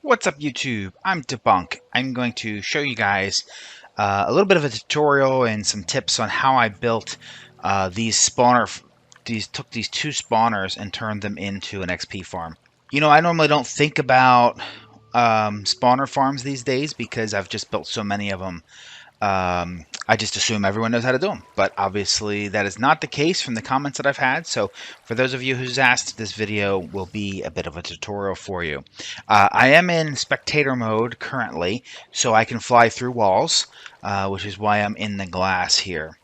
What's up YouTube? I'm Debunk. I'm going to show you guys a little bit of a tutorial and some tips on how I built took these two spawners and turned them into an XP farm. You know, I normally don't think about spawner farms these days because I've just built so many of them. I just assume everyone knows how to do them, but obviously that is not the case from the comments that I've had. So for those of you who's asked, this video will be a bit of a tutorial for you. I am in spectator mode currently, so I can fly through walls, which is why I'm in the glass here.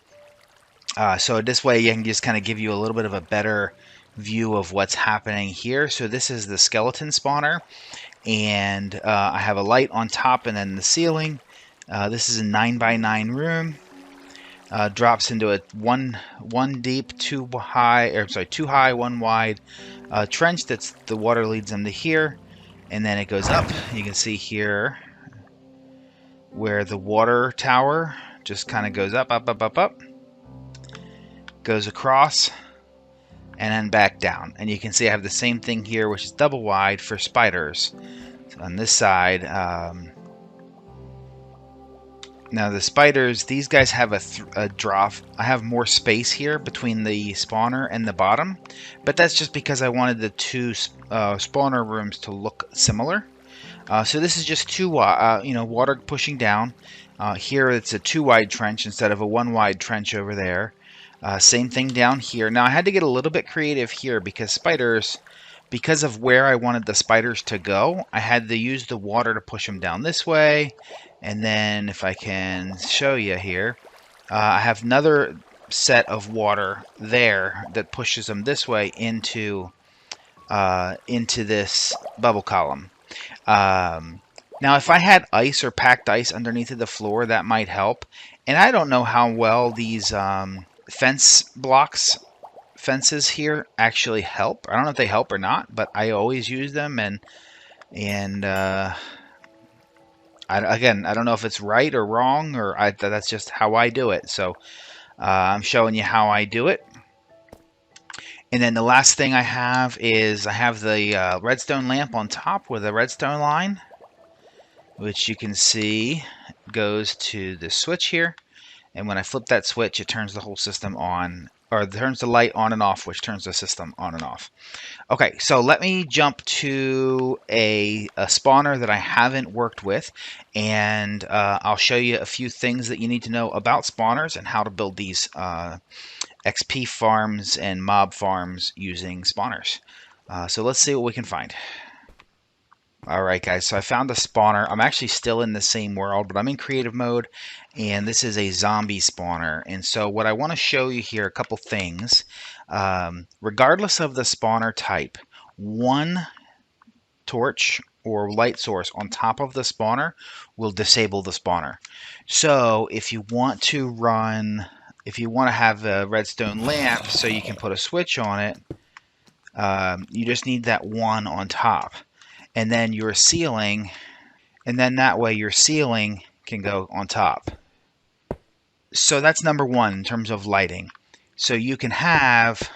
So this way I can just kind of give you a little bit of a better view of what's happening here. So this is the skeleton spawner, and I have a light on top and then the ceiling. This is a 9x9 room. Drops into a one deep, two high, one wide trench. That's the water leads them to here, and then it goes up. You can see here where the water tower just kind of goes up, goes across, and then back down. And you can see I have the same thing here, which is double wide for spiders. So on this side. Now the spiders, these guys have a drop. I have more space here between the spawner and the bottom, but that's just because I wanted the two spawner rooms to look similar. So this is just two, water pushing down. Here it's a 2 wide trench instead of a 1 wide trench over there. Same thing down here. Now I had to get a little bit creative here because because of where I wanted the spiders to go, I had to use the water to push them down this way. And then if I can show you here, I have another set of water there that pushes them this way into this bubble column. Now if I had ice or packed ice underneath of the floor, that might help. And I don't know how well these fences here actually help. I don't know if they help or not, but I always use them, and again, I don't know if it's right or wrong, or that's just how I do it. So I'm showing you how I do it. And then the last thing I have is the redstone lamp on top with a redstone line, which you can see goes to the switch here. And when I flip that switch, it turns the whole system on, or turns the light on and off, which turns the system on and off. Okay, so let me jump to a spawner that I haven't worked with, and I'll show you a few things that you need to know about spawners and how to build these XP farms and mob farms using spawners. So let's see what we can find. Alright guys, so I found a spawner. I'm actually still in the same world, but I'm in creative mode, and this is a zombie spawner. And so what I want to show you here, a couple things. Regardless of the spawner type, one torch or light source on top of the spawner will disable the spawner. So if you want to have a redstone lamp so you can put a switch on it, you just need that one on top. And then your ceiling, and then that way your ceiling can go on top. So that's number one in terms of lighting. So you can have,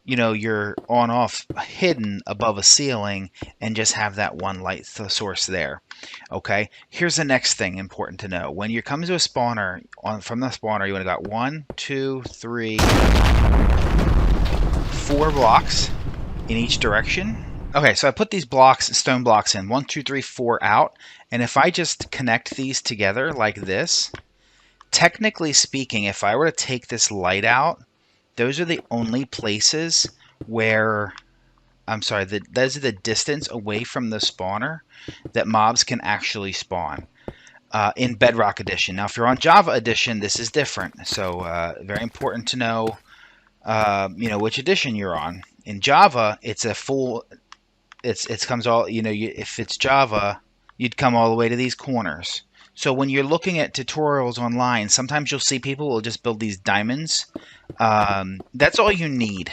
your on-off hidden above a ceiling and just have that one light source there. Okay, here's the next thing important to know. When you come to a spawner, from the spawner, you want to got 1, 2, 3, 4 blocks in each direction. Okay, so I put these stone blocks in, 1, 2, 3, 4 out, and if I just connect these together like this, technically speaking, if I were to take this light out, those are the only places where, those are the distance away from the spawner that mobs can actually spawn in Bedrock Edition. Now, if you're on Java Edition, this is different, so very important to know, which edition you're on. In Java, it's a full, it comes all, if it's Java, you'd come all the way to these corners. So when you're looking at tutorials online, sometimes you'll see people will just build these diamonds. That's all you need.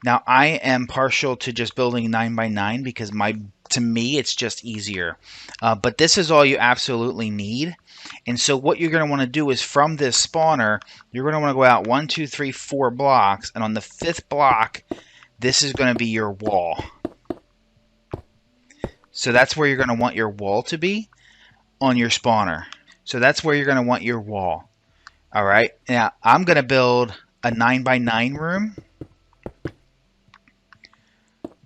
Now, I am partial to just building 9x9 because to me, it's just easier. But this is all you absolutely need. And so what you're going to want to do is from this spawner, you're going to want to go out 1, 2, 3, 4 blocks. And on the 5th block, this is going to be your wall. So that's where you're going to want your wall to be on your spawner. So that's where you're going to want your wall. All right. Now I'm going to build a 9x9 room.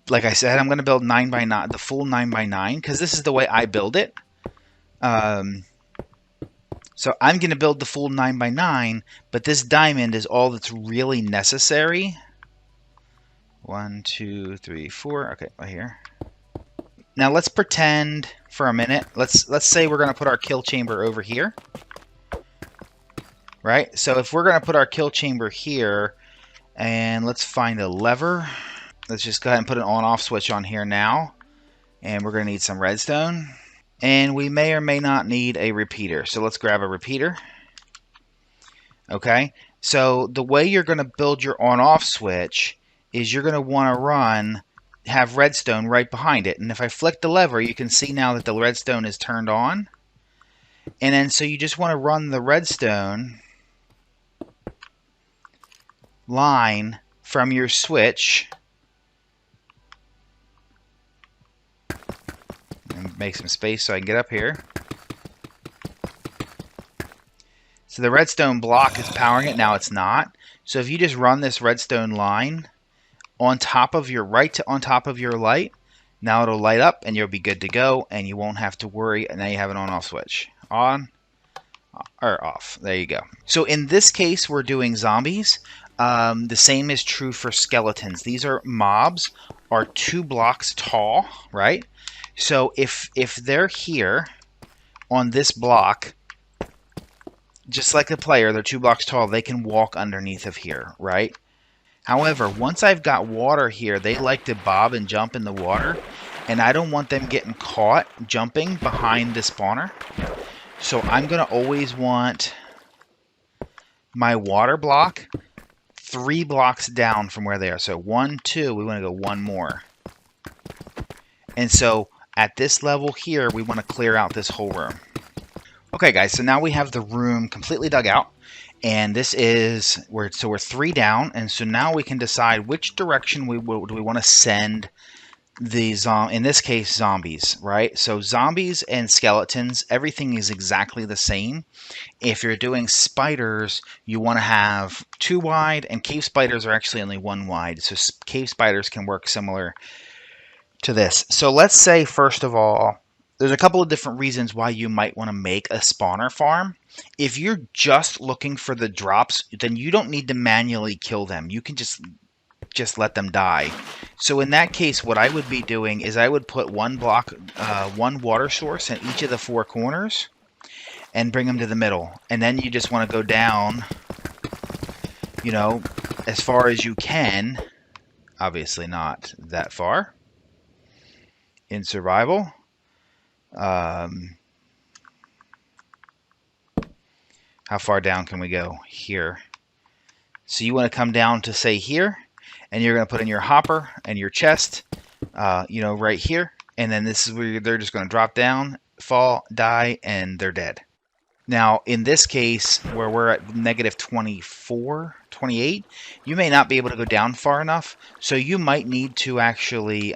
Like I said, I'm going to build 9x9, the full 9x9, because this is the way I build it. So I'm going to build the full 9x9, but this diamond is all that's really necessary. 1, 2, 3, 4. Okay, right here. Now let's pretend for a minute. Let's say we're going to put our kill chamber over here. Right? So if we're going to put our kill chamber here, and let's find a lever. Let's just go ahead and put an on-off switch on here now. And we're going to need some redstone. And we may or may not need a repeater. So let's grab a repeater. Okay, so the way you're going to build your on-off switch is you're going to want to have redstone right behind it. And if I flick the lever, you can see now that the redstone is turned on. And then so you just want to run the redstone line from your switch. And make some space so I can get up here. So the redstone block is powering it. Now it's not. So if you just run this redstone line on top of your on top of your light, now it'll light up and you'll be good to go and you won't have to worry. And now you have an on-off switch. On or off. There you go. So in this case, we're doing zombies. The same is true for skeletons. These are mobs, are 2 blocks tall, right? So if they're here on this block, just like the player, they're 2 blocks tall, they can walk underneath of here, right? However, once I've got water here, they like to bob and jump in the water, and I don't want them getting caught jumping behind the spawner. So I'm going to always want my water block 3 blocks down from where they are. So 1, 2, we want to go 1 more. And so at this level here, we want to clear out this whole room. Okay, guys, so now we have the room completely dug out. And this is where, so we're 3 down. And so now we can decide which direction do we want to send these, in this case, zombies, right? So zombies and skeletons, everything is exactly the same. If you're doing spiders, you want to have 2 wide, and cave spiders are actually only 1 wide. So cave spiders can work similar to this. So let's say, first of all, there's a couple of different reasons why you might want to make a spawner farm. If you're just looking for the drops, then you don't need to manually kill them. You can just let them die. So in that case, what I would be doing is I would put 1 block, 1 water source in each of the 4 corners and bring them to the middle. And then you just want to go down, you know, as far as you can. Obviously not that far in survival. How far down can we go? Here. So you want to come down to, say, here, and you're going to put in your hopper and your chest, you know, right here. And then this is where they're just going to drop down, fall, die, and they're dead. Now, in this case, where we're at negative 24, 28, you may not be able to go down far enough. So you might need to actually,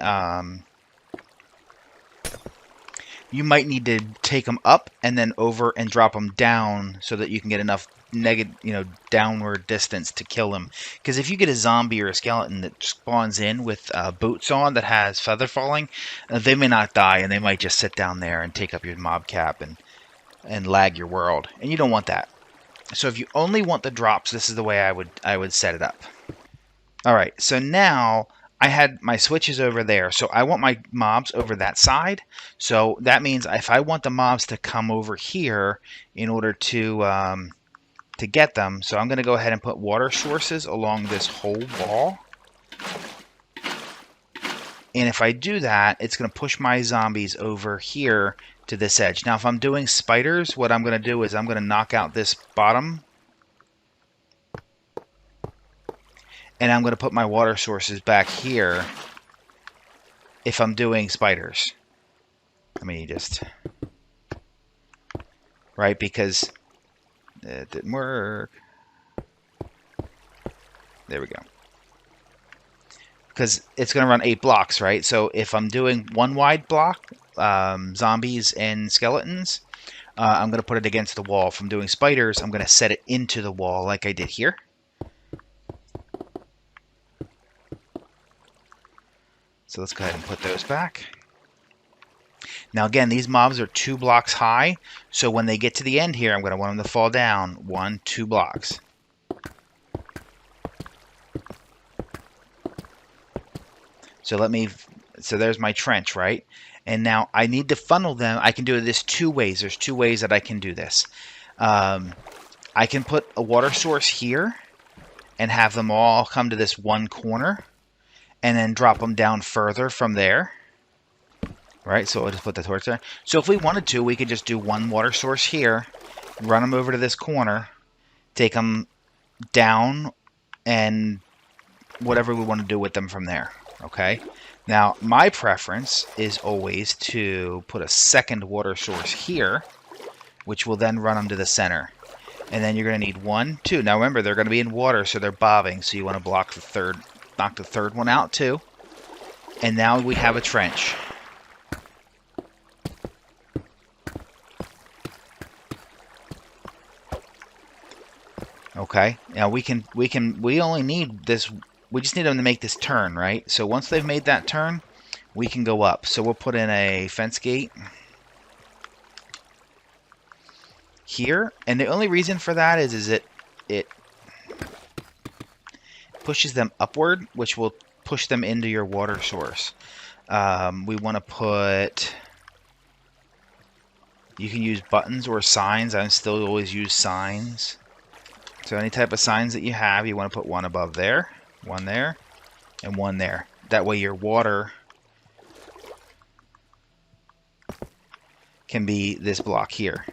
you might need to take them up and then over and drop them down so that you can get enough downward distance to kill them. Because if you get a zombie or a skeleton that spawns in with boots on that has feather falling, they may not die and they might just sit down there and take up your mob cap and lag your world, and you don't want that. So if you only want the drops, this is the way I would set it up. All right, so now I had my switches over there, so I want my mobs over that side. So that means if I want the mobs to come over here in order to get them, so I'm going to go ahead and put water sources along this whole wall. And if I do that, it's going to push my zombies over here to this edge. Now, if I'm doing spiders, what I'm going to do is I'm going to knock out this bottom. And I'm going to put my water sources back here if I'm doing spiders. I mean, right, because it didn't work. There we go. because it's going to run 8 blocks, right? So if I'm doing 1 wide block, zombies and skeletons, I'm going to put it against the wall. If I'm doing spiders, I'm going to set it into the wall like I did here. So let's go ahead and put those back. Now again, these mobs are 2 blocks high, so when they get to the end here, I'm going to want them to fall down 1, 2 blocks. So there's my trench, right? And now I need to funnel them. I can do this 2 ways. There's 2 ways that I can do this. I can put a water source here and have them all come to this one corner and then drop them down further from there. Right, so I'll just put the torch there. So if we wanted to, we could just do 1 water source here, run them over to this corner, take them down, and whatever we want to do with them from there. Okay, now my preference is always to put a second water source here, which will then run them to the center. And then you're going to need 1, 2. Now remember, they're going to be in water, so they're bobbing, so you want to knock the third one out too. And now we have a trench. Okay, now we only need this, we just need them to make this turn, right? So once they've made that turn, we can go up. So we'll put in a fence gate here, and the only reason for that is it pushes them upward, which will push them into your water source. We want to put, you can use buttons or signs. I still always use signs. So any type of signs that you have, you want to put 1 above there, 1 there, and 1 there. That way your water can be this block here.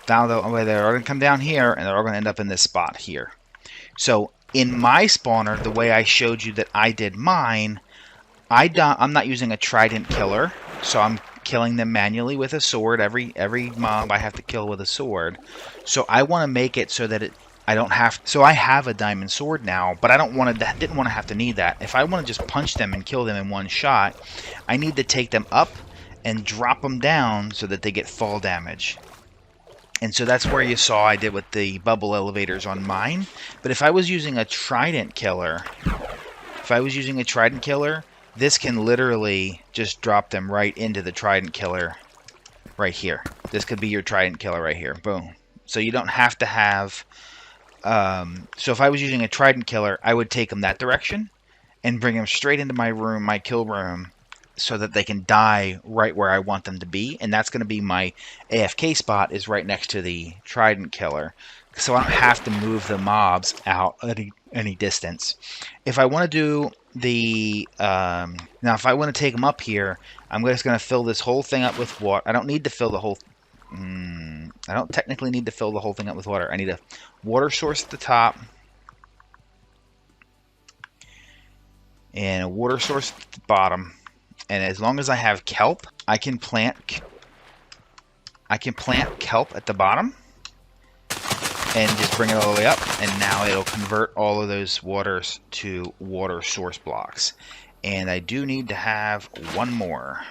Now they're all going to come down here, and they're all going to end up in this spot here. So in my spawner, the way I showed you that I did mine, I'm not using a trident killer, so I'm killing them manually with a sword. Every mob I have to kill with a sword. So I want to make it so that I don't have. So I have a diamond sword now, but I didn't want to have to need that. If I want to just punch them and kill them in 1 shot, I need to take them up and drop them down so that they get fall damage. And so that's where you saw I did with the bubble elevators on mine. But if I was using a trident killer, this can literally just drop them right into the trident killer right here. This could be your trident killer right here. Boom. So you don't have to have... so if I was using a trident killer, I would take them that direction and bring them straight into my room, my kill room, so that they can die right where I want them to be. And that's going to be my AFK spot, is right next to the trident killer. So I don't have to move the mobs out any distance. If I want to do the... now, if I want to take them up here, I'm just going to fill this whole thing up with water. I don't need to fill the whole... I don't technically need to fill the whole thing up with water. I need a water source at the top. And a water source at the bottom. And as long as I have kelp, I can plant kelp at the bottom. And just bring it all the way up, and now it'll convert all of those waters to water source blocks. And I do need to have 1 more.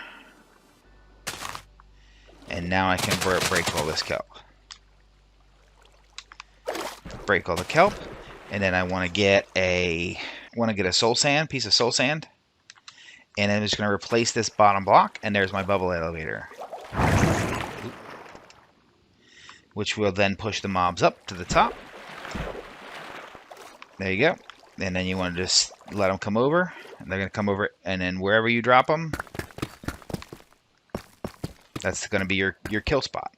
And now I can break all this kelp. Break all the kelp, and then I want to get a soul sand, piece of soul sand. And I'm just going to replace this bottom block, and there's my bubble elevator. Which will then push the mobs up to the top. There you go. And then you want to just let them come over. And they're going to come over, and then wherever you drop them, that's going to be your kill spot.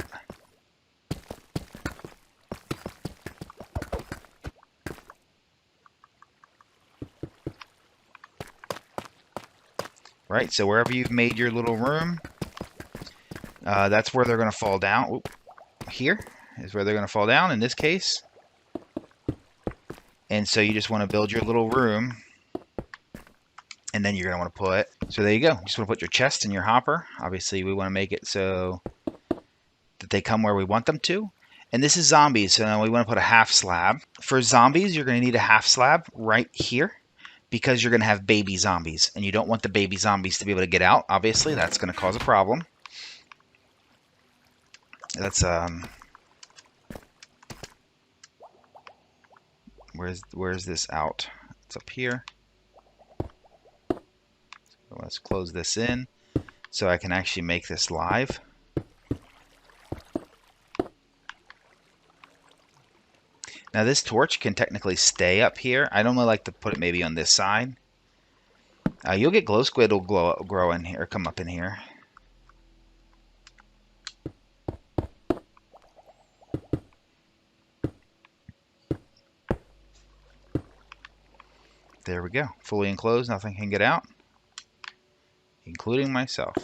Right, so wherever you've made your little room, that's where they're going to fall down. Oop. Here is where they're going to fall down in this case. And so you just want to build your little room, and then you're going to want to put, so there you go. You just want to put your chest in your hopper. Obviously we want to make it so that they come where we want them to. And this is zombies, so now we want to put a half slab. For zombies, you're going to need a half slab right here, because you're going to have baby zombies, and you don't want the baby zombies to be able to get out. Obviously, that's going to cause a problem. That's where's this out? It's up here. So let's close this in so I can actually make this live. Now this torch can technically stay up here. I normally like to put it maybe on this side. You'll get glow squid will grow in here, come up in here. There we go. Fully enclosed, nothing can get out, including myself.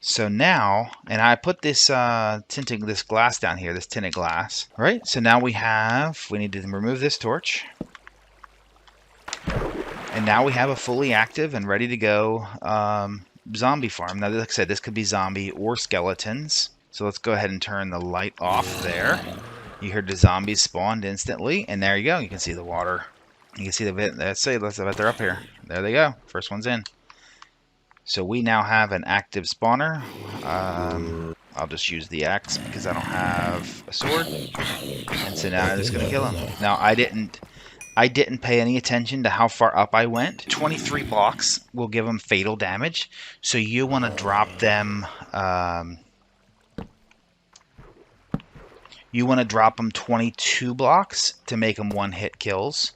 So now, and I put this this glass down here, this tinted glass. All right, so now we need to remove this torch. And now we have a fully active and ready to go zombie farm. Now, like I said, this could be zombie or skeletons. So let's go ahead and turn the light off there. You heard the zombies spawned instantly, and there you go. You can see the water. You can see the bit. Let's bet they're up here. There they go. First one's in. So we now have an active spawner. I'll just use the axe because I don't have a sword. And so now I'm just gonna kill him. Now I didn't pay any attention to how far up I went. 23 blocks will give them fatal damage. So you want to drop them. You want to drop them 22 blocks to make them one-hit kills.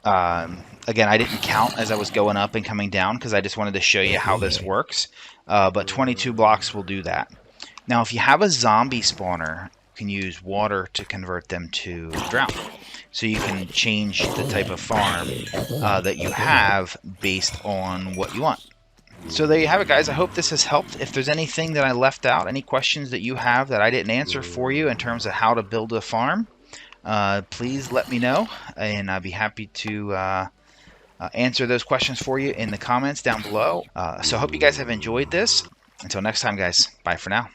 Again, I didn't count as I was going up and coming down because I just wanted to show you how this works. But 22 blocks will do that. Now, if you have a zombie spawner, you can use water to convert them to drought. So you can change the type of farm that you have based on what you want. So there you have it, guys. I hope this has helped. If there's anything that I left out, any questions that you have that I didn't answer for you in terms of how to build a farm, please let me know, and I'd be happy to answer those questions for you in the comments down below. So I hope you guys have enjoyed this. Until next time, guys. Bye for now.